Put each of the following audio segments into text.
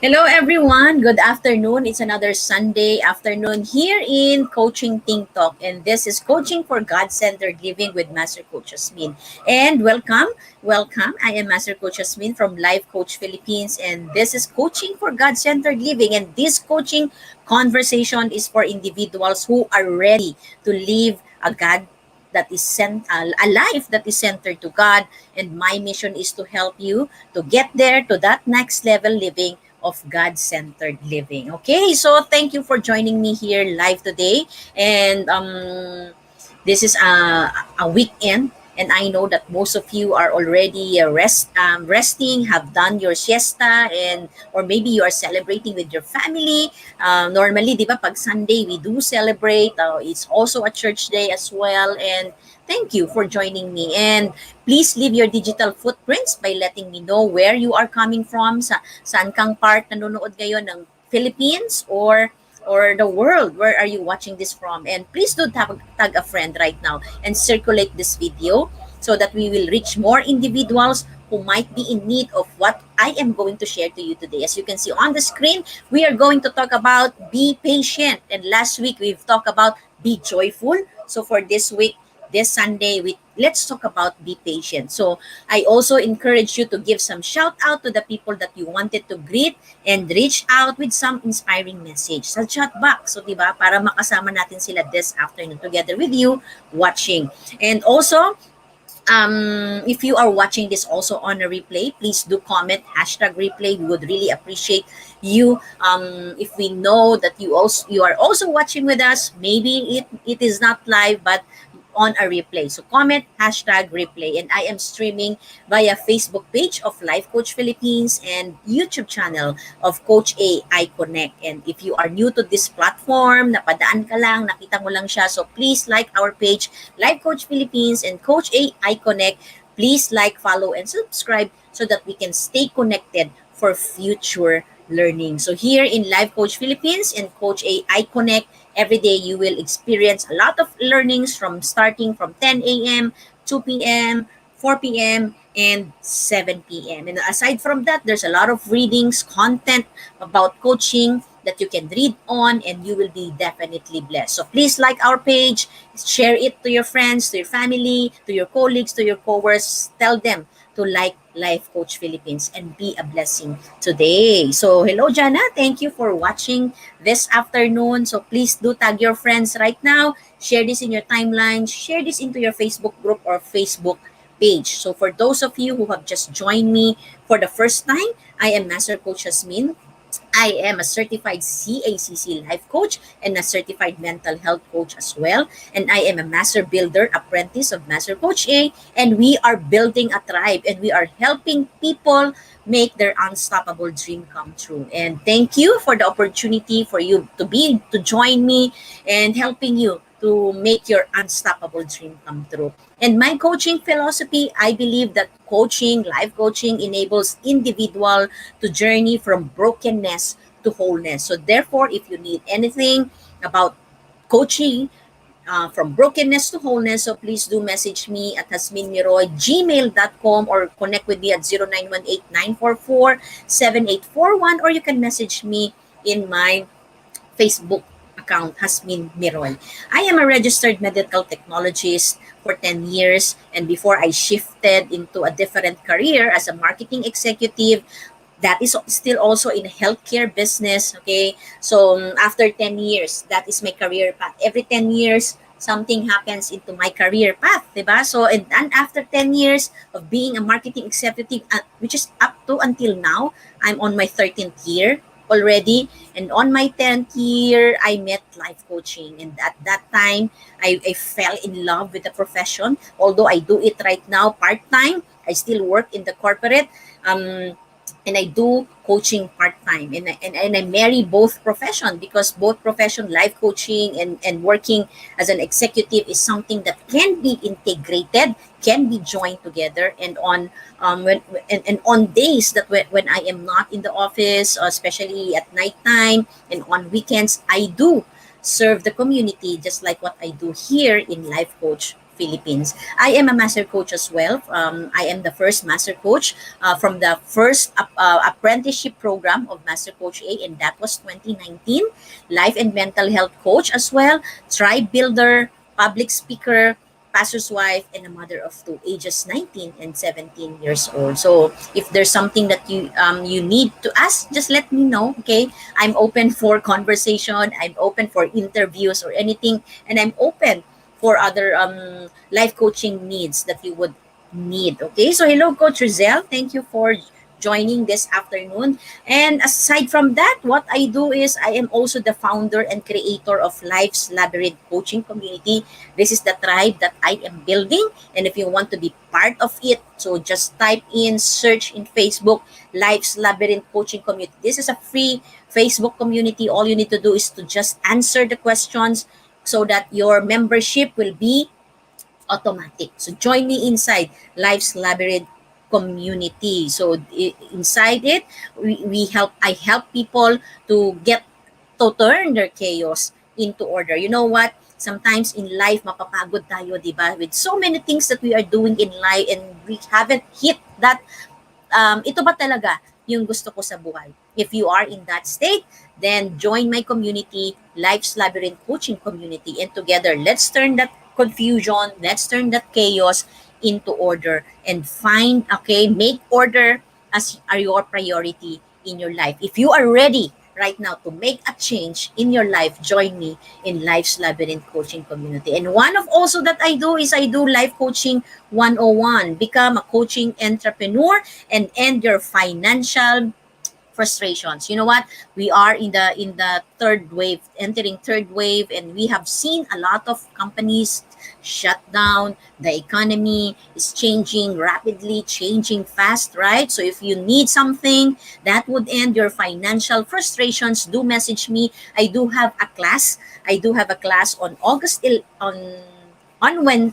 Hello, everyone. Good afternoon. It's another Sunday afternoon here in Coaching Think Talk, and this is Coaching for God-Centered Living with Master Coach Hasmin. And welcome. I am Master Coach Hasmin from Life Coach Philippines, and this is Coaching for God-Centered Living. And this coaching conversation is for individuals who are ready to live a God that is a life that is centered to God. And my mission is to help you to get there to that next level living of God-centered living. Okay, so thank you for joining me here live today. And this is a weekend, and I know that most of you are already resting, have done your siesta, and or maybe you are celebrating with your family. Normally, di ba, pag Sunday, we do celebrate. It's also a church day as well. And thank you for joining me. And please leave your digital footprints by letting me know where you are coming from, saan kang part nanonood ngayon ng Philippines or the world. Where are you watching this from? And please do tag a friend right now and circulate this video so that we will reach more individuals who might be in need of what I am going to share to you today. As you can see on the screen, we are going to talk about be patient. And last week, we've talked about be joyful. So for this week, this Sunday, let's talk about be patient. So I also encourage you to give some shout out to the people that you wanted to greet and reach out with some inspiring message sa chat box. So, di ba, para makasama natin sila this afternoon together with you watching. And also, if you are watching this also on a replay, please do comment #replay. We would really appreciate you. If we know that you are also watching with us, maybe it is not live, but on a replay. So comment #replay. And I am streaming via Facebook page of Life Coach Philippines and YouTube channel of Coach AI Connect. And if you are new to this platform, napadaan ka lang, nakita mo lang siya, so please like our page, Life Coach Philippines and Coach AI Connect. Please like, follow, and subscribe so that we can stay connected for future learning. So here in Life Coach Philippines and Coach AI Connect, every day you will experience a lot of learnings from starting from 10 a.m., 2 p.m., 4 p.m., and 7 p.m. And aside from that, there's a lot of readings, content about coaching that you can read on, and you will be definitely blessed. So please like our page, share it to your friends, to your family, to your colleagues, to your coworkers. Tell them to like Life Coach Philippines and be a blessing today. So hello, Jana. Thank you for watching this afternoon. So please do tag your friends right now. Share this in your timeline. Share this into your Facebook group or Facebook page. So for those of you who have just joined me for the first time, I am Master Coach Hasmin. I am a certified CACC life coach and a certified mental health coach as well. And I am a master builder apprentice of Master Coach A. And we are building a tribe and we are helping people make their unstoppable dream come true. And thank you for the opportunity for you to join me and helping you to make your unstoppable dream come true. And my coaching philosophy, I believe that life coaching enables individual to journey from brokenness to wholeness. So therefore, if you need anything about coaching from brokenness to wholeness, so please do message me at hasminmiroy@gmail.com or connect with me at 0918-944-7841, or you can message me in my Facebook account, Hasmin Miroy. I am a registered medical technologist for 10 years, and before I shifted into a different career as a marketing executive, that is still also in healthcare business. Okay, so after 10 years, that is my career path. Every 10 years, something happens into my career path, diba? So, and after 10 years of being a marketing executive, which is up to until now, I'm on my 13th year already. And on my 10th year, I met life coaching. And at that time, I fell in love with the profession. Although I do it right now part-time, I still work in the corporate. And I do coaching part-time. And I marry both profession, because both profession, life coaching and working as an executive, is something that can be integrated, can be joined together. And on days that when I am not in the office, especially at nighttime and on weekends, I do serve the community, just like what I do here in Life Coach Philippines. I am a master coach as well. I am the first master coach from the first apprenticeship program of Master Coach A, and that was 2019. Life and mental health coach as well, tribe builder, public speaker, pastor's wife, and a mother of two, ages 19 and 17 years old. So if there's something that you need to ask, just let me know. Okay, I'm open for conversation. I'm open for interviews or anything, and I'm open for other life coaching needs that you would need. Okay, so hello, Coach Rizal. Thank you for joining this afternoon. And aside from that, what I do is I am also the founder and creator of Life's Labyrinth Coaching Community. This is the tribe that I am building. And if you want to be part of it, so just type in, search in Facebook, Life's Labyrinth Coaching Community. This is a free Facebook community. All you need to do is to just answer the questions so that your membership will be automatic. So join me inside Life's Labyrinth community. So inside it, we help I help people to get to turn their chaos into order. You know what? Sometimes in life, mapapagod tayo, di ba? With so many things that we are doing in life and we haven't hit that ito ba talaga yung gusto ko sa buhay? If you are in that state, then join my community, Life's Labyrinth Coaching Community, and together, let's turn that confusion, let's turn that chaos into order and find, okay, make order as are your priority in your life. If you are ready right now to make a change in your life, join me in Life's Labyrinth Coaching Community. And one of also that I do is I do Life Coaching 101. Become a coaching entrepreneur and end your financial frustrations. You know what? We are in the third wave, entering third wave, and we have seen a lot of companies shut down. The economy is changing rapidly, changing fast, right? So if you need something that would end your financial frustrations, do message me. I do have a class. I do have a class on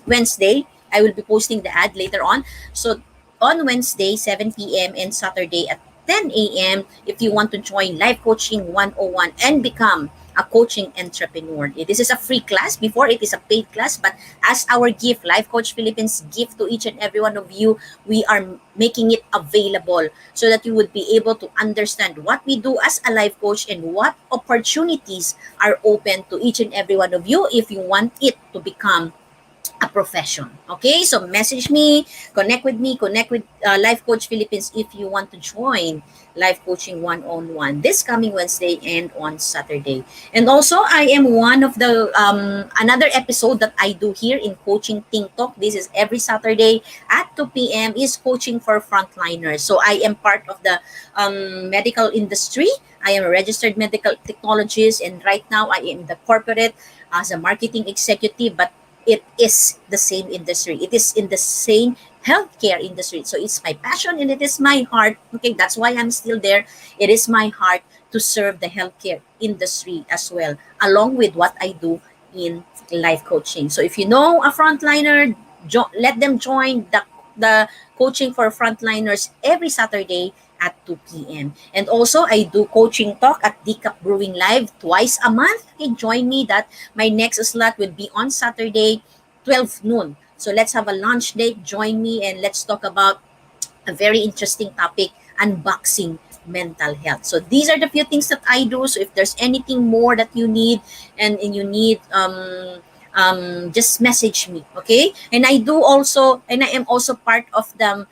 Wednesday. I will be posting the ad later on. So on Wednesday, 7 p.m. and Saturday at 10 a.m. if you want to join Life Coaching 101 and become a coaching entrepreneur. This is a free class. Before, it is a paid class, but as our gift, Life Coach Philippines gift to each and every one of you, we are making it available so that you would be able to understand what we do as a life coach and what opportunities are open to each and every one of you if you want it to become a profession. Okay, so message me, connect with Life Coach Philippines if you want to join Life Coaching one-on-one this coming Wednesday and on Saturday. And also, I am one of the another episode that I do here in Coaching Think Talk. This is every Saturday at 2 p.m. is Coaching for Frontliners. So I am part of the medical industry. I am a registered medical technologist, and right now I am the corporate as a marketing executive, but it is the same industry. It is in the same healthcare industry. So it's my passion and it is my heart. Okay, that's why I'm still there. It is my heart to serve the healthcare industry as well, along with what I do in life coaching. So if you know a frontliner, let them join the coaching for frontliners every Saturday at 2 p.m. And also, I do coaching talk at Decaf Brewing Live twice a month. Okay, join me. That my next slot will be on Saturday, 12 noon. So let's have a lunch date. Join me and let's talk about a very interesting topic, unboxing mental health. So these are the few things that I do. So if there's anything more that you need and you need just message me, okay? And I do also, and I am also part of the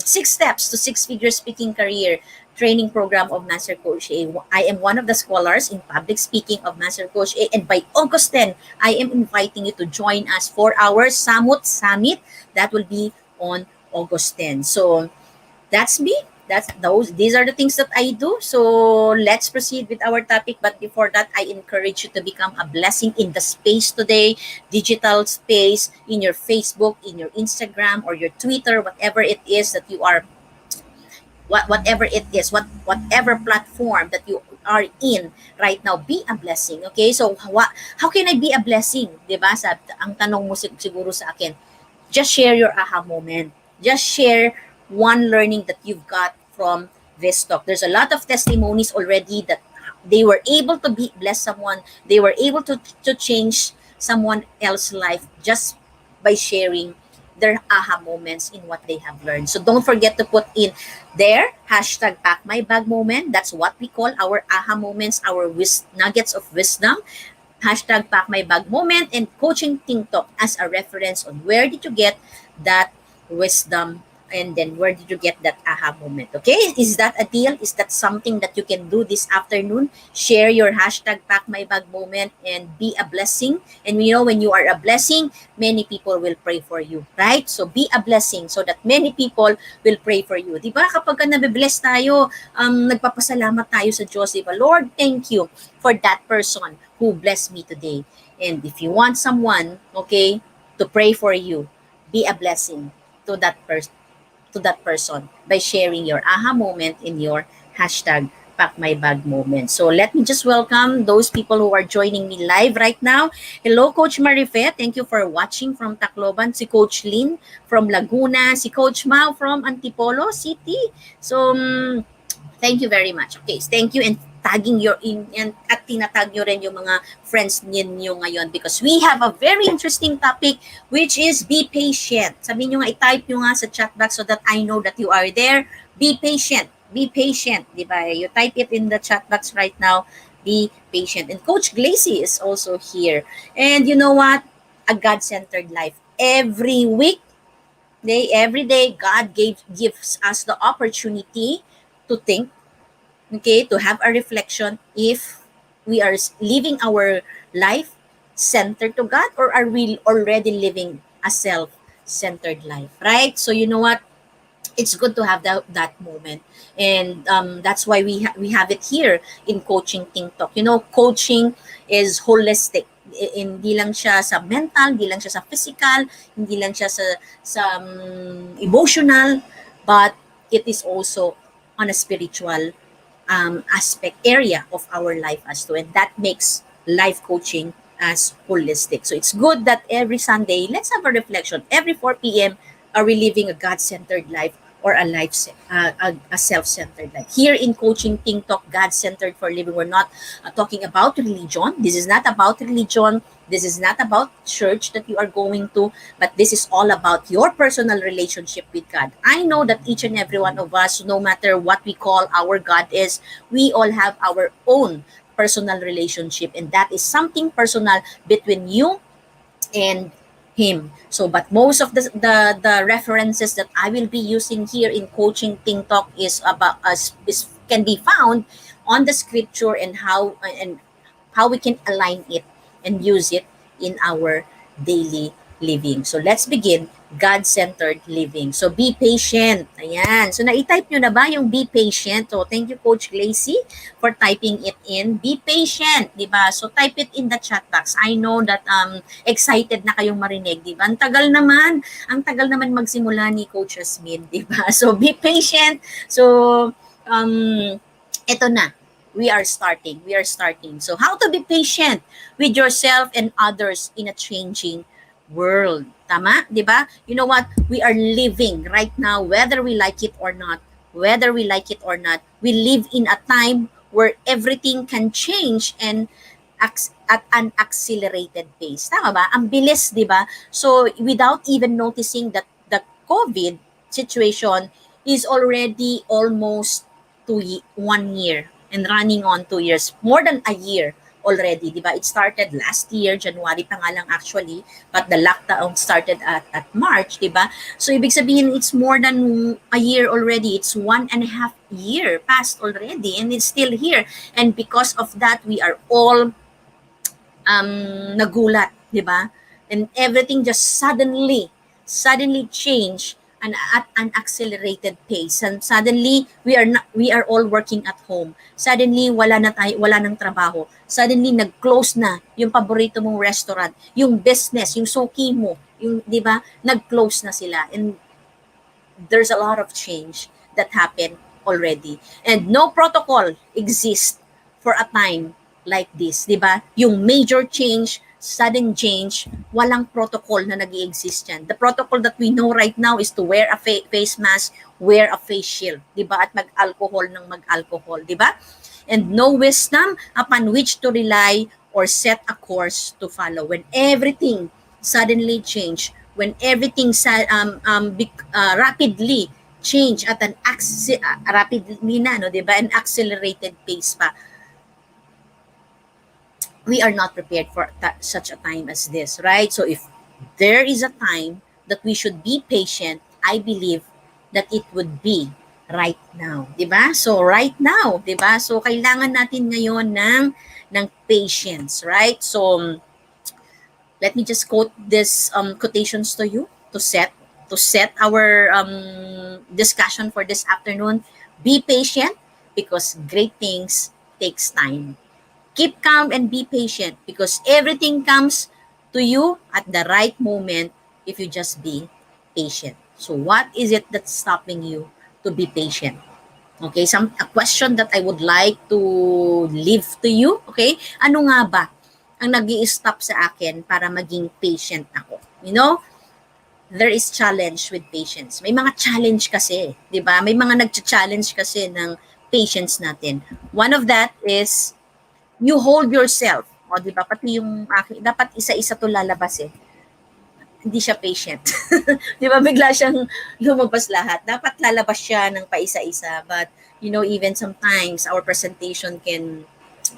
6 steps to 6-figure speaking career training program of Master Coach A. I am one of the scholars in public speaking of Master Coach A, and by August 10, I am inviting you to join us for our Samut Summit. That will be on August 10. So that's me. These are the things that I do. So let's proceed with our topic. But before that, I encourage you to become a blessing in the space today, digital space, in your Facebook, in your Instagram, or your Twitter, whatever it is that you are, whatever it is, whatever platform that you are in right now, be a blessing. Okay? So how can I be a blessing? Diba? Ang tanong mo siguro sa akin, just share your aha moment. Just share one learning that you've got from this talk. There's a lot of testimonies already that they were able to bless someone. They were able to change someone else's life just by sharing their aha moments in what they have learned. So don't forget to put in there hashtag pack my bag moment. That's what we call our aha moments, our nuggets of wisdom. Hashtag pack my bag moment and coaching TikTok as a reference on where did you get that wisdom, and then where did you get that aha moment. Okay, is that a deal? Is that something that you can do this afternoon? Share your hashtag pack my bag moment and be a blessing. And you know, when you are a blessing, many people will pray for you, right? So be a blessing so that many people will pray for you. Di ba? Kapag ka nabibless tayo, nagpapasalamat tayo sa Diyos, di ba? Lord, thank you for that person who blessed me today. And if you want someone, okay, to pray for you, be a blessing to that person by sharing your aha moment in your hashtag pack my bag moment. So let me just welcome those people who are joining me live right now. Hello, Coach Marife. Thank you for watching from Tacloban. Si Coach Lynn from Laguna. Si Coach Mau from Antipolo City. So, thank you very much. Okay, thank you, and tagging your in and at tinatag nyo rin yung mga friends ninyo ngayon because we have a very interesting topic which is be patient. Sabi nyo nga, i-type nyo nga sa chat box so that I know that you are there. Be patient. Be patient. Diba? You type it in the chat box right now. Be patient. And Coach Glacy is also here. And you know what? A God-centered life. Every week, every day, God gives us the opportunity to think, okay, to have a reflection if we are living our life centered to God, or are we already living a self-centered life, right? So you know what? It's good to have that moment, and that's why we have it here in Coaching TikTok. You know, coaching is holistic. Hindi lang siya sa mental, hindi lang siya sa physical, hindi lang siya sa emotional, but it is also on a spiritual aspect area of our life as to, and that makes life coaching as holistic. So it's good that every Sunday, let's have a reflection. Every 4 p.m., are we living a God-centered life or a self-centered life? Here in Coaching TikTok, God-centered for living, we're not talking about religion. This is not about religion. This is not about church that you are going to, but this is all about your personal relationship with God. I know that each and every one of us, no matter what we call our God is, we all have our own personal relationship, and that is something personal between you and him. So, but most of the references that I will be using here in Coaching TikTok is about us is can be found on the scripture, and how we can align it and use it in our daily living. So let's begin God-centered living. So be patient. Ayan. So na-type nyo na ba yung be patient? So thank you, Coach Glacy, for typing it in. Be patient, di ba? So type it in the chat box. I know that excited na kayong marinig, di ba? Ang tagal naman magsimula ni Coach Hasmin, di ba? So be patient. So ito na. We are starting. So how to be patient with yourself and others in a changing world. Tama? 'Di ba? You know what? We are living right now, whether we like it or not. Whether we like it or not, we live in a time where everything can change and at an accelerated pace. Tama ba? Ang bilis, 'di ba? So without even noticing that the COVID situation is already almost 1 year and running on 2 years, more than a year already, di ba? It started last year, January pa nga lang actually, but the lockdown started at March, di ba? So, ibig sabihin, it's more than a year already. It's 1.5 year passed already, and it's still here. And because of that, we are all nagulat, di ba? And everything just suddenly changed and at an accelerated pace. And suddenly we are all working at home. Suddenly wala nang trabaho. Suddenly nag-close na yung paborito mong restaurant, yung business, yung suki mo, yung 'di ba? Nag-close na sila. And there's a lot of change that happened already. And no protocol exists for a time like this, di ba? Yung major change, sudden change, walang protocol na nag-i-exist yan. The protocol that we know right now is to wear a face mask, wear a face shield, di ba? At mag-alcohol ng mag-alcohol, di ba? And no wisdom upon which to rely or set a course to follow when everything suddenly change, when everything rapidly change at an rapidly na, no, 'di ba? An accelerated pace pa. We are not prepared for such a time as this, right? So if there is a time that we should be patient, I believe that it would be right now, 'di ba? So right now, 'di ba? So kailangan natin ngayon ng patience, right? So let me just quote this quotations to you to set our discussion for this afternoon. Be patient because great things takes time. Keep calm and be patient because everything comes to you at the right moment if you just be patient. So what is it that's stopping you to be patient? Okay, a question that I would like to leave to you, okay? Ano nga ba ang nag-i-stop sa akin para maging patient ako? You know, there is challenge with patience. May mga challenge kasi, 'di ba? May mga nagcha-challenge kasi ng patience natin. One of that is you hold yourself. O, 'di ba? Pati yung dapat isa-isa 'to lalabas eh. Hindi siya patient. 'Di ba? Bigla siyang lumabas lahat. Dapat lalabas siya ng paisa-isa. But, even sometimes our presentation can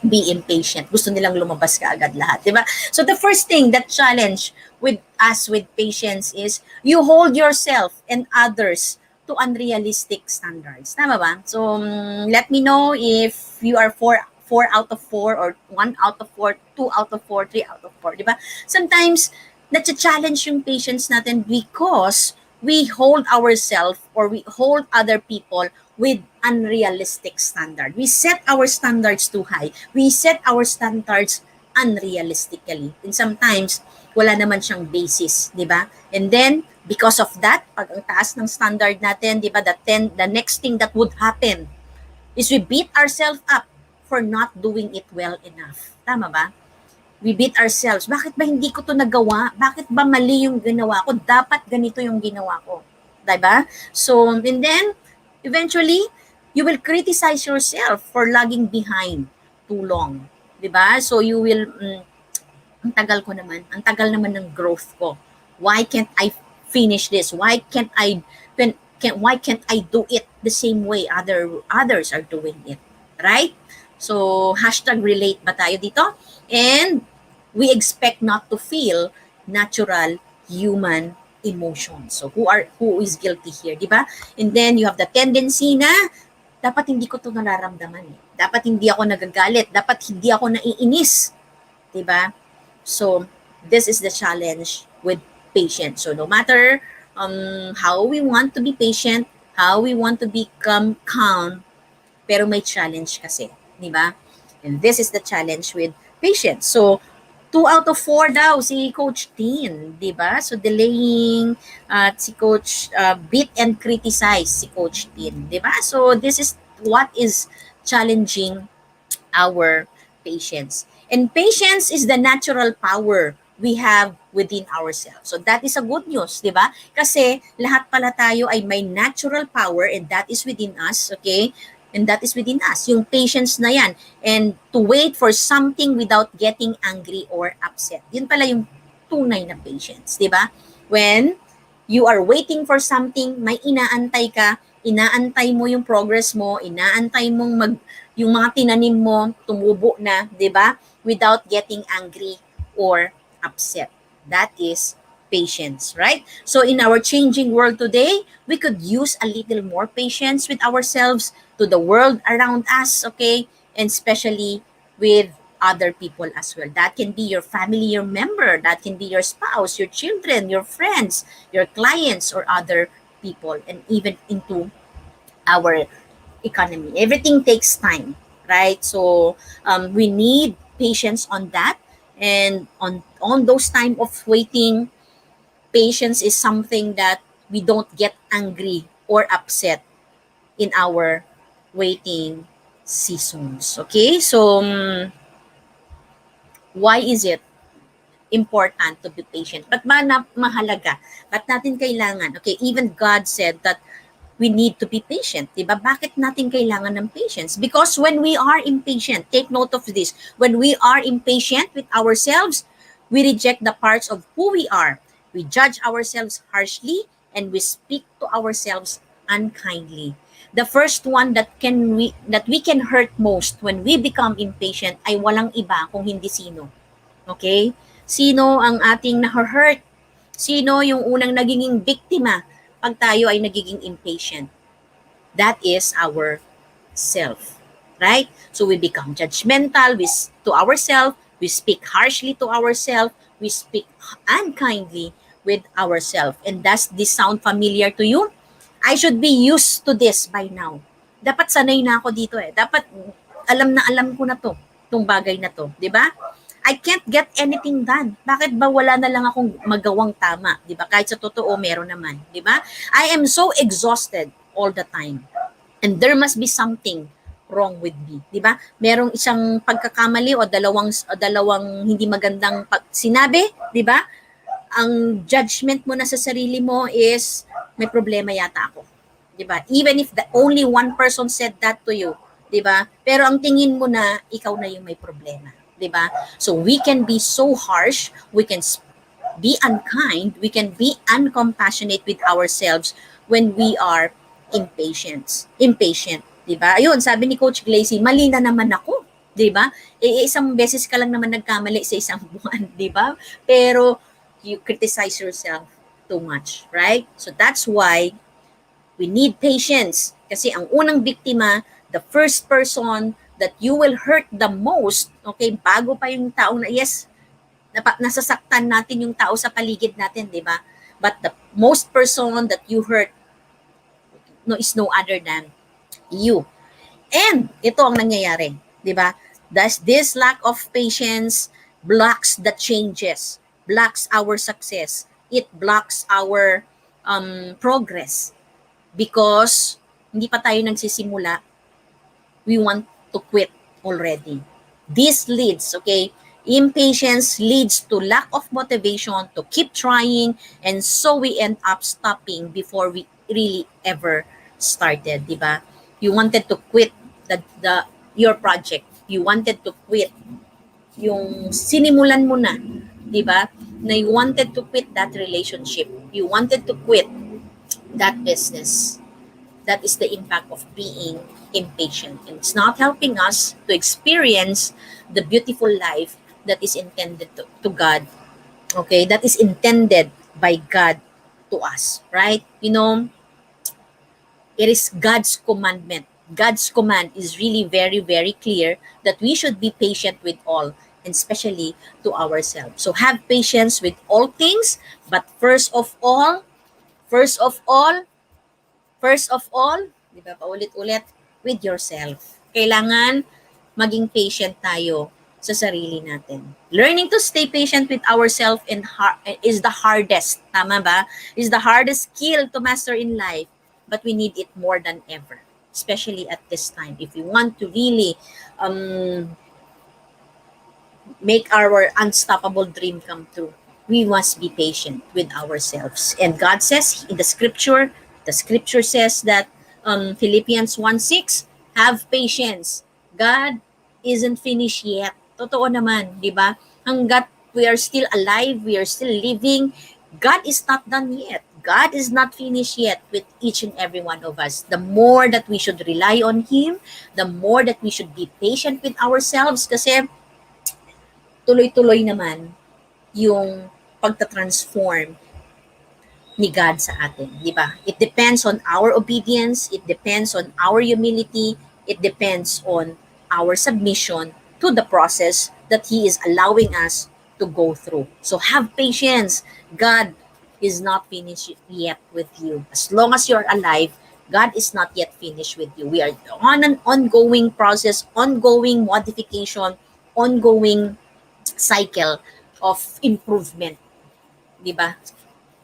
be impatient. Gusto nilang lumabas ka agad lahat, 'di ba? So the first thing that challenge with us with patience is you hold yourself and others to unrealistic standards. Tama ba? So let me know if you are four out of four or one out of four, two out of four, three out of four, 'di ba? Sometimes na-challenge yung patience natin because we hold ourselves or we hold other people with unrealistic standard. We set our standards too high. We set our standards unrealistically. And sometimes, wala naman siyang basis, di ba? And then, because of that, pag ang taas ng standard natin, di ba, the next thing that would happen is we beat ourselves up for not doing it well enough. Tama ba? We beat ourselves. Bakit ba hindi ko to nagawa? Bakit ba mali yung ginawa ko? Dapat ganito yung ginawa ko. Diba? So, and then, eventually, you will criticize yourself for lagging behind too long. Diba? So, you will, ang tagal naman ng growth ko. Why can't I finish this? Why can't I do it the same way others are doing it? Right? So, hashtag relate ba tayo dito? And we expect not to feel natural human emotions. So who is guilty here, di ba? And then you have the tendency na dapat hindi ko to nararamdaman eh. Dapat hindi ako nagagalit, dapat hindi ako naiinis, di ba? So this is the challenge with patience. So no matter how we want to be patient, how we want to become calm, pero may challenge kasi, di ba? And this is the challenge with patience. So 2 out of 4 daw si Coach Tin, 'di ba? So delaying si Coach beat and criticize si Coach Tin, 'di ba? So this is what is challenging our patience. And patience is the natural power we have within ourselves. So that is a good news, 'di ba? Kasi lahat pala tayo ay may natural power and that is within us, okay? And that is within us, yung patience na yan. And to wait for something without getting angry or upset. Yun pala yung tunay na patience, di ba? When you are waiting for something, may inaantay mo yung progress mo, inaantay mong yung mga tinanim mo, tumubo na, di ba? Without getting angry or upset. That is patience, right? So in our changing world today, we could use a little more patience with ourselves, to the world around us, okay? And especially with other people as well. That can be your family, your member, that can be your spouse, your children, your friends, your clients, or other people, and even into our economy. Everything takes time, right? So we need patience on that. And on those time of waiting, patience is something that we don't get angry or upset in our waiting seasons. Okay? So, why is it important to be patient? Ba't ba mahalaga? Ba't natin kailangan? Okay, even God said that we need to be patient. Diba? Bakit natin kailangan ng patience? Because when we are impatient, take note of this, when we are impatient with ourselves, we reject the parts of who we are. We judge ourselves harshly and we speak to ourselves unkindly. The first one that we can hurt most when we become impatient ay walang iba kung hindi sino. Okay? Sino ang ating na-hurt? Sino yung unang nagiging biktima pag tayo ay nagiging impatient? That is our self. Right? So we become judgmental to ourselves, we speak harshly to ourselves, we speak unkindly with ourselves. And does this sound familiar to you? I should be used to this by now. Dapat sanay na ako dito eh. Dapat alam na alam ko na to, tong bagay na to, 'di ba? I can't get anything done. Bakit ba wala na lang akong magawang tama, 'di ba? Kahit sa totoo meron naman, 'di ba? I am so exhausted all the time. And there must be something wrong with me, 'di ba? Merong isang pagkakamali o dalawang hindi magandang sinabi, 'di ba? Ang judgment mo na sa sarili mo is may problema yata ako. 'Di ba? Even if the only one person said that to you, 'di ba? Pero ang tingin mo na ikaw na yung may problema, 'di ba? So we can be so harsh, we can be unkind, we can be uncompassionate with ourselves when we are impatient, 'di ba? Ayun, sabi ni Coach Glacy, mali na naman ako, 'di ba? Isang beses ka lang naman nagkamali sa isang buwan, 'di ba? Pero you criticize yourself too much, right? So that's why we need patience. Kasi ang unang biktima, the first person that you will hurt the most, okay, bago pa yung tao na, yes, nasasaktan natin yung tao sa paligid natin, di ba? But the most person that you hurt is no other than you. And ito ang nangyayari, di ba? This lack of patience blocks the changes, blocks our success, it blocks our progress. Because hindi pa tayo nagsisimula, we want to quit already. This leads, okay, impatience leads to lack of motivation to keep trying, and so we end up stopping before we really ever started, di ba? You wanted to quit your project. You wanted to quit yung sinimulan mo na, di ba? Na you wanted to quit that relationship. You wanted to quit that business. That is the impact of being impatient. And it's not helping us to experience the beautiful life that is intended to God. Okay? That is intended by God to us. Right? You know, it is God's commandment. God's command is really very, very clear that we should be patient with all, and especially to ourselves. So have patience with all things, but first of all, di ba, paulit-ulit, with yourself. Kailangan maging patient tayo sa sarili natin. Learning to stay patient with ourselves is the hardest, tama ba? Is the hardest skill to master in life, but we need it more than ever, especially at this time. If we want to really make our unstoppable dream come true, we must be patient with ourselves. And God says in the scripture says that Philippians 1:6, have patience. God isn't finished yet. Totoo naman, di ba? Hanggat we are still alive, we are still living, God is not done yet. God is not finished yet with each and every one of us. The more that we should rely on Him, the more that we should be patient with ourselves, kasi tuloy-tuloy naman yung pagta-transform ni God sa atin, di ba? It depends on our obedience, it depends on our humility, it depends on our submission to the process that He is allowing us to go through. So have patience. God is not finished yet with you. As long as you're alive, God is not yet finished with you. We are on an ongoing process, ongoing modification, ongoing cycle of improvement, di ba?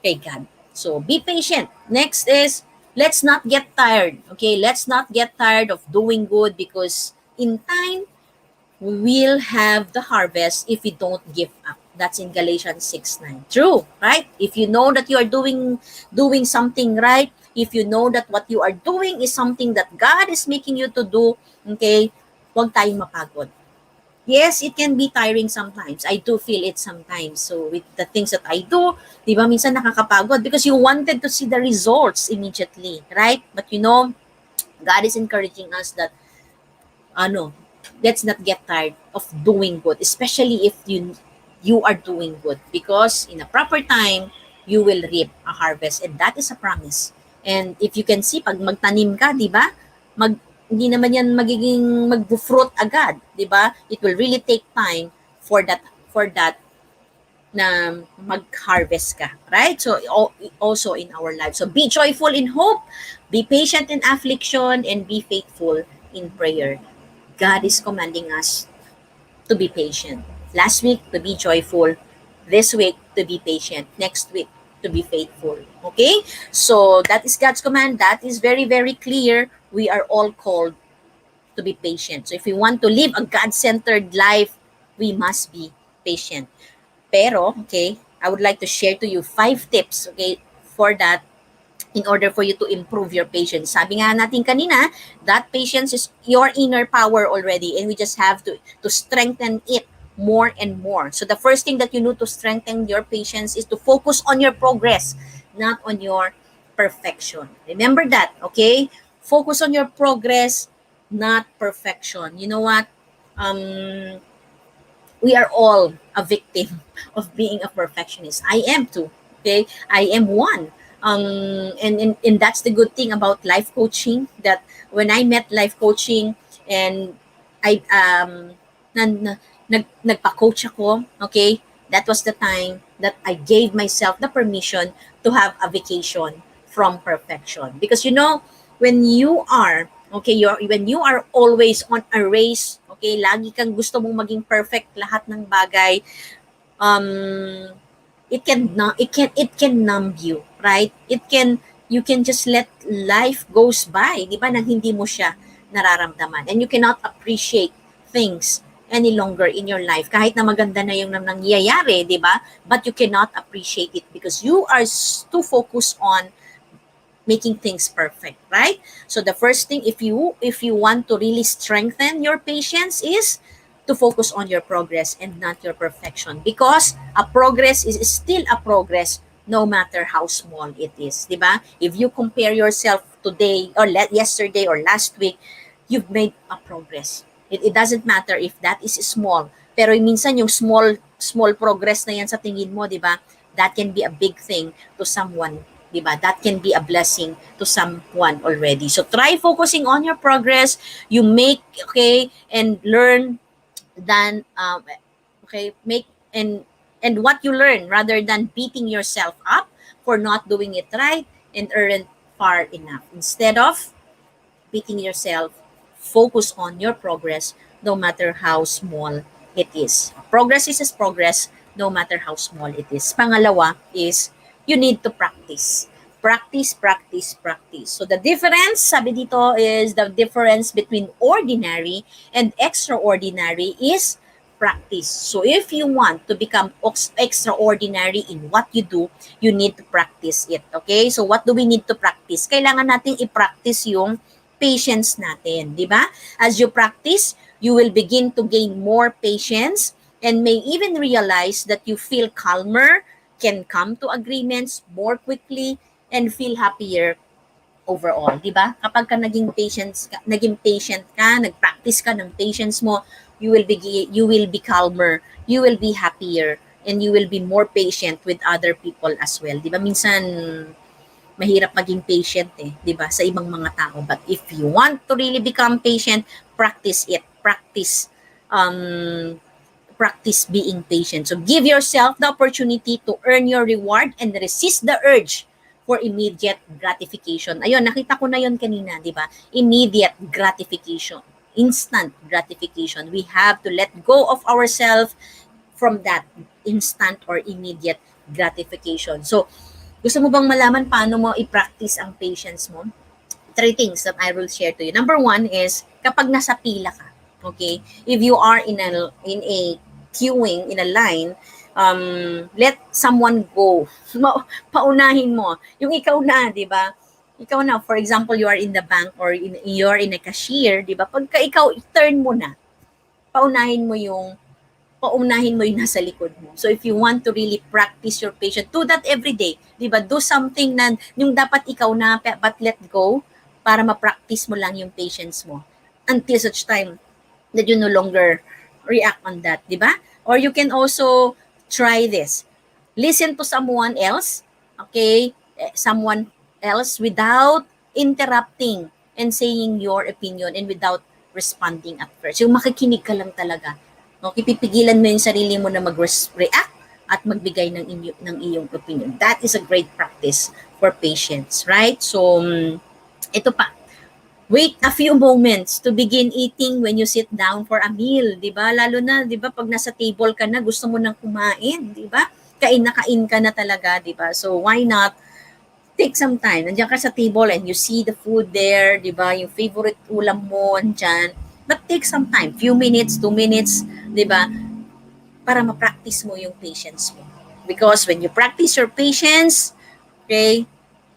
Kay God. So be patient. Next is, let's not get tired. Okay, let's not get tired of doing good, because in time we will have the harvest if we don't give up. That's in Galatians 6:9. True, right? If you know that you are doing something right, if you know that what you are doing is something that God is making you to do, okay, huwag tayong mapagod. Yes, it can be tiring sometimes. I do feel it sometimes. So with the things that I do, di ba, minsan nakakapagod because you wanted to see the results immediately, right? But God is encouraging us that ano, let's not get tired of doing good, especially if you are doing good, because in a proper time you will reap a harvest, and that is a promise. And if you can see, pag magtanim ka, di ba? Mag Hindi naman yan magiging mag-fruit agad, di ba? It will really take time for that na mag-harvest ka, right? So also in our lives. So be joyful in hope, be patient in affliction, and be faithful in prayer. God is commanding us to be patient. Last week, to be joyful. This week, to be patient. Next week, to be faithful. Okay? So, that is God's command. That is very, very clear. We are all called to be patient. So, if we want to live a God-centered life, we must be patient. Pero, okay, I would like to share to you 5 tips, okay, for that, in order for you to improve your patience. Sabi nga natin kanina, that patience is your inner power already, and we just have to strengthen it more and more. So the first thing that you need to strengthen your patience is to focus on your progress, not on your perfection. Remember that, okay? Focus on your progress, not perfection. You know what? Um, we are all a victim of being a perfectionist. I am too. Okay, I am one. And that's the good thing about life coaching. That when I met life coaching, and I nagpa-coach ako, okay, that was the time that I gave myself the permission to have a vacation from perfection. Because when you are okay, when you are always on a race, okay, lagi kang gusto mong maging perfect lahat ng bagay, um, it can numb you, right? You can just let life goes by, di ba, nang hindi mo siya nararamdaman. And you cannot appreciate things any longer in your life. Kahit na maganda na yung nangyayari, di ba? But you cannot appreciate it because you are too focused on making things perfect, right? So the first thing, if you want to really strengthen your patience, is to focus on your progress and not your perfection, because a progress is still a progress no matter how small it is, di ba? If you compare yourself today or yesterday or last week, you've made a progress. It doesn't matter if that is small, pero minsan yung small progress na yan sa tingin mo, di ba? That can be a big thing to someone, di ba? That can be a blessing to someone already. So try focusing on your progress. You make, okay, and learn than okay, make and what you learn, rather than beating yourself up for not doing it right and aren't far enough. Instead of beating yourself, focus on your progress no matter how small it is. Progress is progress no matter how small it is. Pangalawa is you need to practice. Practice, practice, practice. So the difference, sabi dito, is the difference between ordinary and extraordinary is practice. So if you want to become extraordinary in what you do, you need to practice it. Okay? So what do we need to practice? Kailangan nating i-practice yung patience natin, di ba? As you practice, you will begin to gain more patience and may even realize that you feel calmer, can come to agreements more quickly, and feel happier overall, di ba? Kapag naging patient ka, nag-practice ka ng patience mo, you will be calmer, you will be happier, and you will be more patient with other people as well. Di ba? Minsan mahirap maging patient, 'di ba, sa ibang mga tao. But if you want to really become patient, practice it. Practice being patient. So give yourself the opportunity to earn your reward and resist the urge for immediate gratification. Ayun, nakita ko na 'yon kanina, 'di ba? Immediate gratification, instant gratification. We have to let go of ourselves from that instant or immediate gratification. So, gusto mo bang malaman paano mo i-practice ang patience mo? 3 things that I will share to you. Number 1 is kapag nasa pila ka, okay? If you are in a queuing in a line, let someone go. Paunahin mo. Yung ikaw na, 'di ba? Ikaw na, for example, you are in the bank or you're in a cashier, di ba? Pagka ikaw, turn mo na, paunahin mo yung nasa likod mo. So if you want to really practice your patience, do that every day. Di ba? Do something na yung dapat ikaw na, but let go para ma-practice mo lang yung patience mo until such time that you no longer react on that, di ba? Or you can also try this. Listen to someone else, okay? Someone else without interrupting and saying your opinion and without responding at first. Yung makikinig ka lang talaga. Okay, pipigilan mo yung sarili mo na mag-react at magbigay ng iyong opinion. That is a great practice for patience, right? So, ito pa, wait a few moments to begin eating when you sit down for a meal, 'di ba? Lalo na, 'di ba, pag nasa table ka na, gusto mo nang kumain, 'di ba? Kain ka na talaga, 'di ba? So why not take some time. Nandiyan ka sa table and you see the food there, 'di ba? Yung favorite ulam mo andiyan. But take some time, few minutes, 2 minutes, 'di ba? Para ma-practice mo yung patience mo. Because when you practice your patience, okay,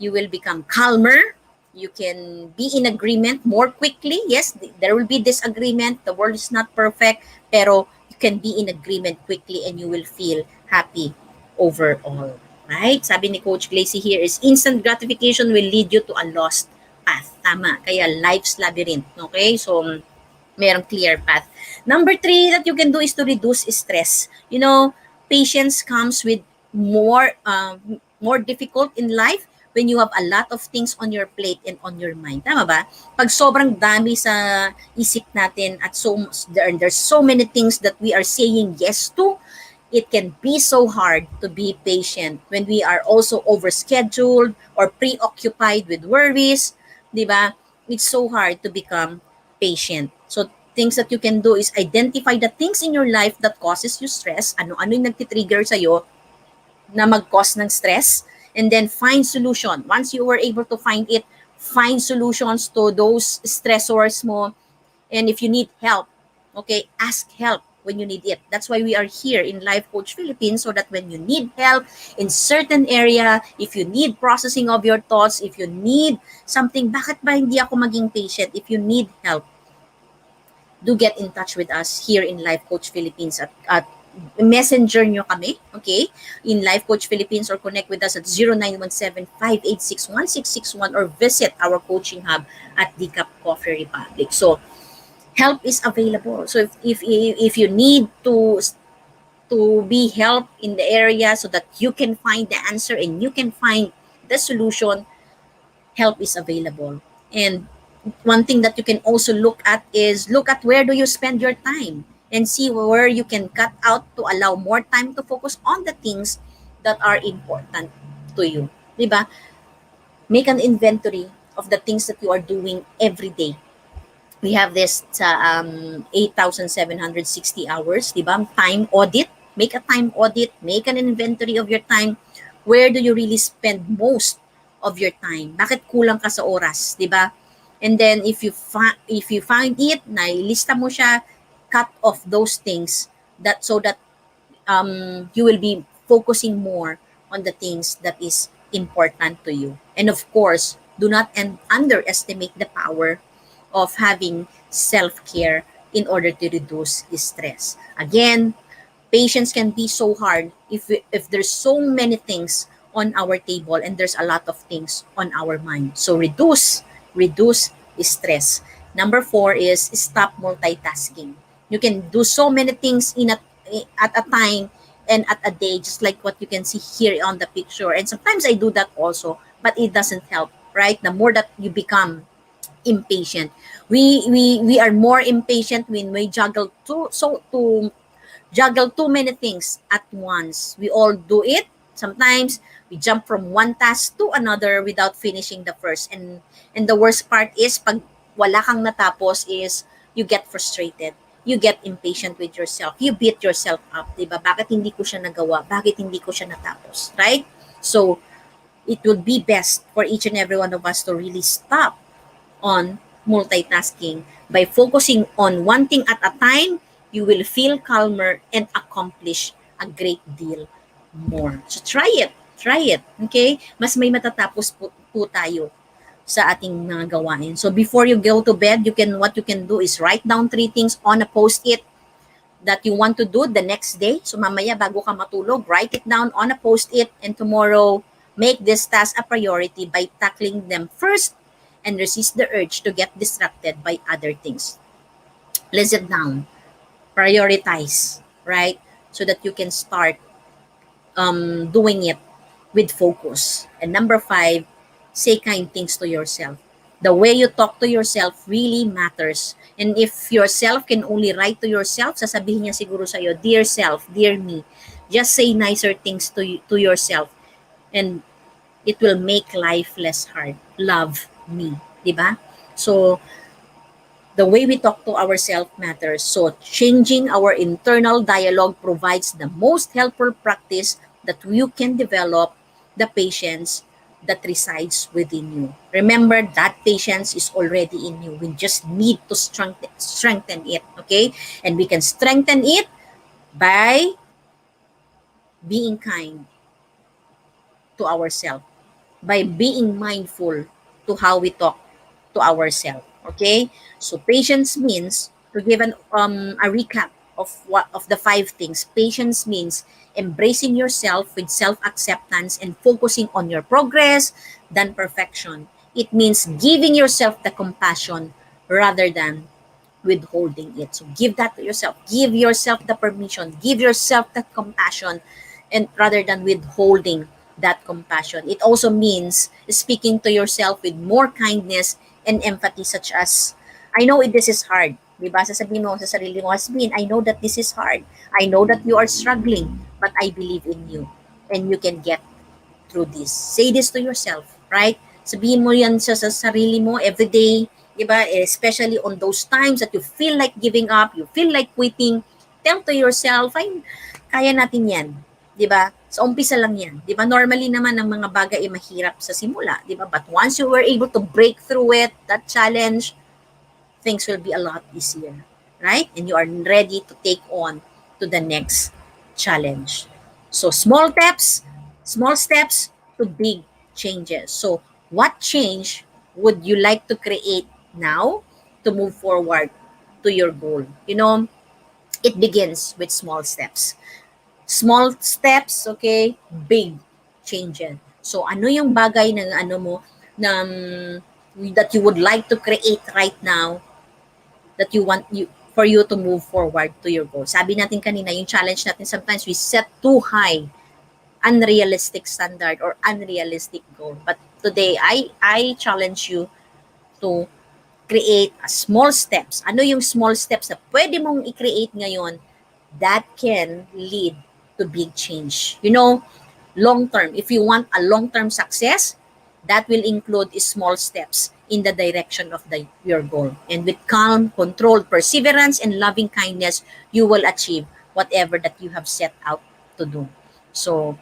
you will become calmer. You can be in agreement more quickly. Yes, there will be disagreement. The world is not perfect, pero you can be in agreement quickly and you will feel happy overall. Right? Sabi ni Coach Glacy here is instant gratification will lead you to a lost path. Tama. Kaya life's labyrinth. Okay? So, merong clear path. Number three that you can do is to reduce stress. You know, patience comes with more difficult in life when you have a lot of things on your plate and on your mind. Tama ba? Pag sobrang dami sa isip natin at there's so many things that we are saying yes to, it can be so hard to be patient when we are also overscheduled or preoccupied with worries, di ba? It's so hard to become patient. So things that you can do is identify the things in your life that causes you stress, ano-ano yung nagtitrigger sa'yo na mag-cause ng stress, and then find solution. Once you were able to find it, find solutions to those stressors mo. And if you need help, okay, ask help when you need it. That's why we are here in Life Coach Philippines, so that when you need help in certain area, if you need processing of your thoughts, if you need something, bakit ba hindi ako maging patient? If you need help, do get in touch with us here in Life Coach Philippines at messenger nyo kami, okay, in Life Coach Philippines, or connect with us at 0917-586-1661 or visit our coaching hub at Decaf Coffee Republic. So, help is available. So if you need to be helped in the area so that you can find the answer and you can find the solution, help is available. And one thing that you can also look at is look at where do you spend your time and see where you can cut out to allow more time to focus on the things that are important to you. Diba? Make an inventory of the things that you are doing every day. We have this 8,760 hours, di ba? Time audit. Make a time audit. Make an inventory of your time. Where do you really spend most of your time? Bakit kulang ka sa oras, di ba? And then if you find it, nailista mo siya, cut off those things that so that you will be focusing more on the things that is important to you. And of course, do not underestimate the power of having self-care in order to reduce stress. Again, patience can be so hard if there's so many things on our table and there's a lot of things on our mind. So reduce stress. Number four is stop multitasking. You can do so many things at a time and at a day, just like what you can see here on the picture. And sometimes I do that also, but it doesn't help, right? The more that you become impatient, we are more impatient when we juggle too many things at once. We all do it. Sometimes we jump from one task to another without finishing the first. And the worst part is pag wala kang natapos is you get frustrated. You get impatient with yourself. You beat yourself up, 'di ba? Bakit hindi ko siya nagawa? Bakit hindi ko siya natapos? Right? So, it would be best for each and every one of us to really stop on multitasking. By focusing on one thing at a time, you will feel calmer and accomplish a great deal more. So try it. Try it. Okay? Mas may matatapos po tayo sa ating mga gawain. So before you go to bed, what you can do is write down 3 things on a post-it that you want to do the next day. So mamaya bago ka matulog, write it down on a post-it, and tomorrow make this task a priority by tackling them first and resist the urge to get distracted by other things. List it down, prioritize, right? So that you can start doing it with focus. And number 5, say kind things to yourself. The way you talk to yourself really matters. And if yourself can only write to yourself, sasabihin niya siguro sa'yo, dear self, dear me, just say nicer things to yourself. And it will make life less hard. Love me. Diba? So, the way we talk to ourselves matters. So, changing our internal dialogue provides the most helpful practice that you can develop the patience that resides within you. Remember that patience is already in you. We just need to strengthen it, okay? And we can strengthen it by being kind to ourselves, by being mindful to how we talk to ourselves. Okay? So patience means, to give a recap of the 5 things. Patience means embracing yourself with self-acceptance and focusing on your progress than perfection. It means giving yourself the compassion rather than withholding it. So give that to yourself. Give yourself the permission. Give yourself that compassion, and rather than withholding that compassion. It also means speaking to yourself with more kindness and empathy, such as, I know this is hard. Diba? Sasabihin mo sa sarili mo, Hasmin, I know that this is hard. I know that you are struggling, but I believe in you. And you can get through this. Say this to yourself, right? Sabihin mo yan sa sarili mo every day, di ba? Especially on those times that you feel like giving up, you feel like quitting, tell to yourself, ay, kaya natin yan, di ba? Sa umpisa lang yan, di ba? Normally naman ang mga bagay ay mahirap sa simula, di ba? But once you were able to break through it, that challenge, things will be a lot easier, right? And you are ready to take on to the next challenge. So small steps to big changes. So what change would you like to create now to move forward to your goal? You know, it begins with small steps. Small steps, okay? Big changes. So ano yung bagay na ano mo na that you would like to create right now that you want you for you to move forward to your goal. Sabi natin kanina, yung challenge natin, sometimes we set too high, unrealistic standard or unrealistic goal. But today, I challenge you to create a small steps. Ano yung small steps na pwede mong i-create ngayon that can lead to big change? You know, long term, if you want a long-term success, that will include small steps in the direction of your goal. And with calm, controlled perseverance, and loving kindness, you will achieve whatever that you have set out to do. So,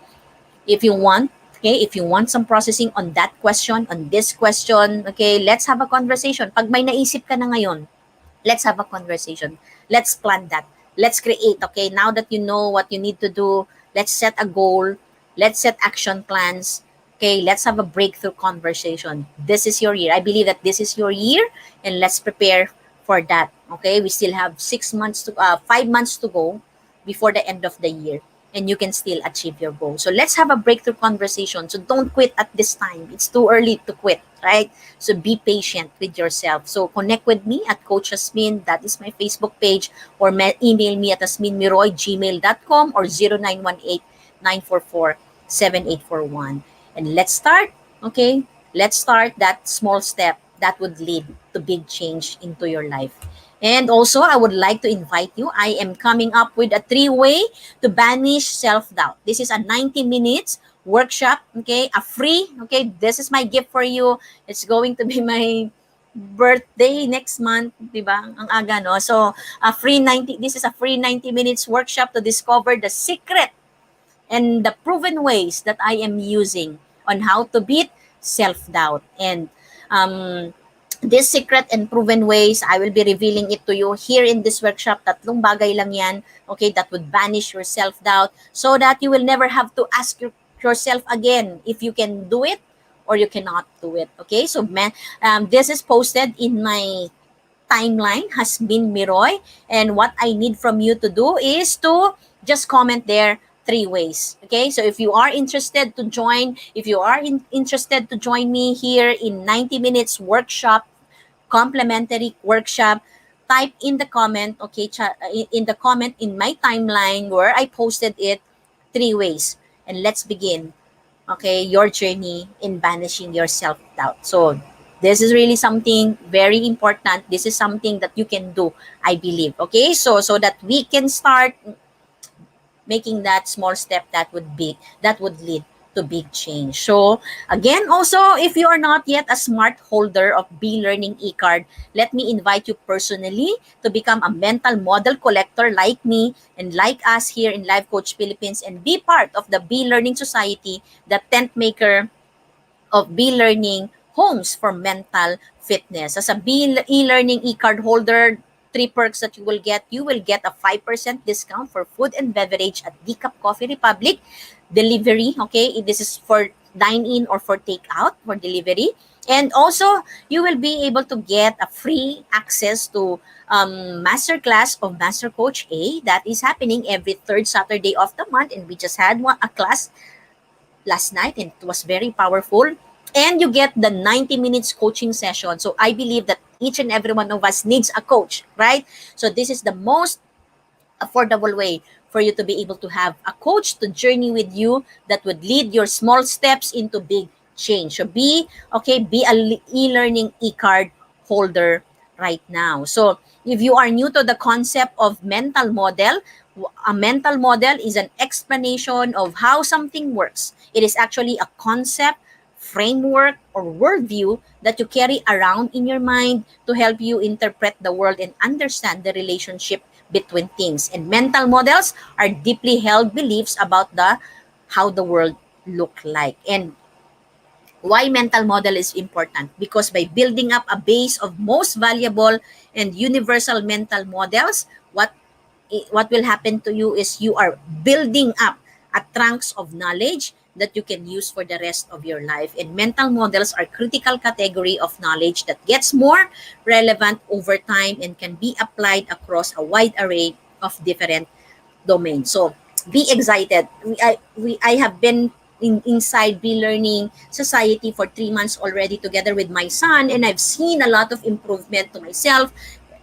if you want, okay, if you want some processing on that question, on this question, okay, let's have a conversation. Pag may naisip ka na ngayon, let's have a conversation. Let's plan that. Let's create, okay? Now that you know what you need to do, let's set a goal. Let's set action plans. Okay, let's have a breakthrough conversation. This is your year. I believe that this is your year, and let's prepare for that. Okay, we still have 5 months to go before the end of the year, and you can still achieve your goal. So let's have a breakthrough conversation. So don't quit at this time. It's too early to quit, right? So be patient with yourself. So connect with me at Coach Hasmin. That is my Facebook page, or email me at hasminmiroy@gmail.com or 0918-944-7841. And let's start, okay? Let's start that small step that would lead to big change into your life. And also, I would like to invite you. I am coming up with a 3-way to banish self-doubt. This is a 90 minutes workshop, okay? A free, okay? This is my gift for you. It's going to be my birthday next month, di ba? Ang aga, no? So, this is a free 90 minutes workshop to discover the secret and the proven ways that I am using on how to beat self-doubt. And this secret and proven ways, I will be revealing it to you here in this workshop. Tatlong bagay lang yan, okay, that would banish your self-doubt so that you will never have to ask yourself again if you can do it or you cannot do it. Okay, so this is posted in my timeline, has been Miroy. And what I need from you to do is to just comment there three ways. Okay, so if you are interested to join, if you are interested to join me here in 90 minutes workshop, complimentary workshop, type in the comment, okay, in the comment in my timeline where I posted it, three ways. And let's begin, okay, your journey in banishing your self-doubt. So this is really something very important. This is something that you can do, I believe. Okay, so that we can start making that small step that would lead to big change. So again, also, if you are not yet a smart holder of B Learning e-card, let me invite you personally to become a mental model collector like me and like us here in Life Coach Philippines, and be part of the B Learning Society, the tent maker of B-Learning homes for mental fitness. As a e-learning e-card holder, three perks that you will get a 5% discount for food and beverage at Decaf Coffee Republic. Delivery, okay, this is for dine-in or for takeout, for delivery. And also, you will be able to get a free access to masterclass of Master Coach A that is happening every third Saturday of the month. And we just had a class last night and it was very powerful. And you get the 90 minutes coaching session. So I believe that each and every one of us needs a coach, right? So this is the most affordable way for you to be able to have a coach to journey with you that would lead your small steps into big change. So be a e-learning e-card holder right now. So if you are new to the concept of mental model, a mental model is an explanation of how something works. It is actually a concept, framework, or worldview that you carry around in your mind to help you interpret the world and understand the relationship between things. And mental models are deeply held beliefs about the how the world look like. And why mental model is important? Because by building up a base of most valuable and universal mental models, what will happen to you is you are building up a trunks of knowledge that you can use for the rest of your life. And mental models are critical category of knowledge that gets more relevant over time and can be applied across a wide array of different domains. So be excited. I have been inside Be Learning Society for 3 months already together with my son, and I've seen a lot of improvement to myself,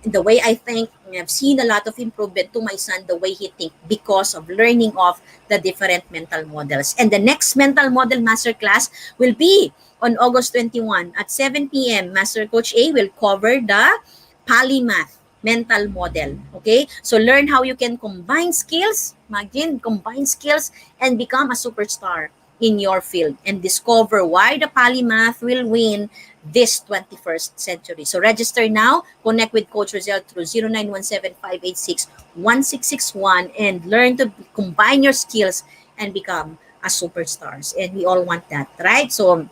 the way I think. I've seen a lot of improvement to my son, the way he thinks, because of learning of the different mental models. And the next mental model masterclass will be on August 21 at 7 p.m. Master Coach A will cover the polymath mental model. Okay? So learn how you can combine skills, imagine, combine skills and become a superstar in your field, and discover why the polymath will win this 21st century. So register now, connect with Coach Rizal through 0917-586-1661 and learn to combine your skills and become a superstars. And we all want that, right? So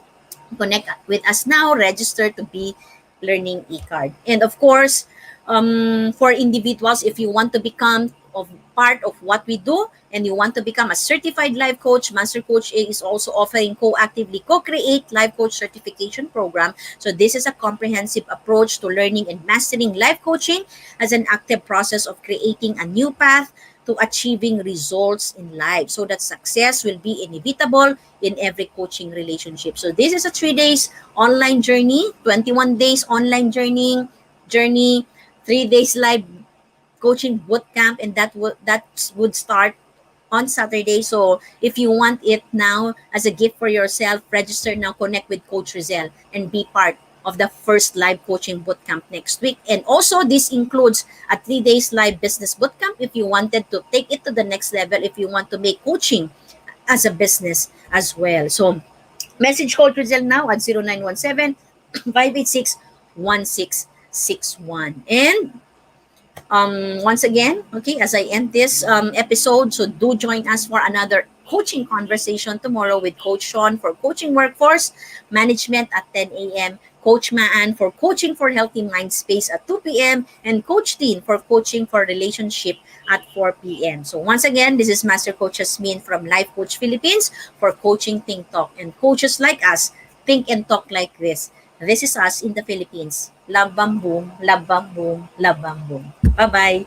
connect with us now, register to be learning e-card. And of course, for individuals, if you want to become of part of what we do and you want to become a certified life coach, Master Coach A is also offering co-actively co-create life coach certification program. So this is a comprehensive approach to learning and mastering life coaching as an active process of creating a new path to achieving results in life, so that success will be inevitable in every coaching relationship. So this is a 3 days online journey, 21 days online journey, 3 days live coaching boot camp, and that would start on Saturday. So if you want it now as a gift for yourself, register now, connect with Coach Rizal and be part of the first live coaching bootcamp next week. And also this includes a 3 days live business bootcamp if you wanted to take it to the next level, if you want to make coaching as a business as well. So message Coach Rizal now at 0917-586-1661. And once again, okay, as I end this episode, so do join us for another coaching conversation tomorrow with Coach Sean for Coaching Workforce Management at 10 a.m., Coach Maan for Coaching for Healthy Mind Space at 2 p.m., and Coach Teen for Coaching for Relationship at 4 p.m. So once again, this is Master Coach Hasmin from Life Coach Philippines for Coaching Think Talk. And coaches like us think and talk like this. This is us in the Philippines. Love bam boom, love bam boom, love bam boom. Bye-bye.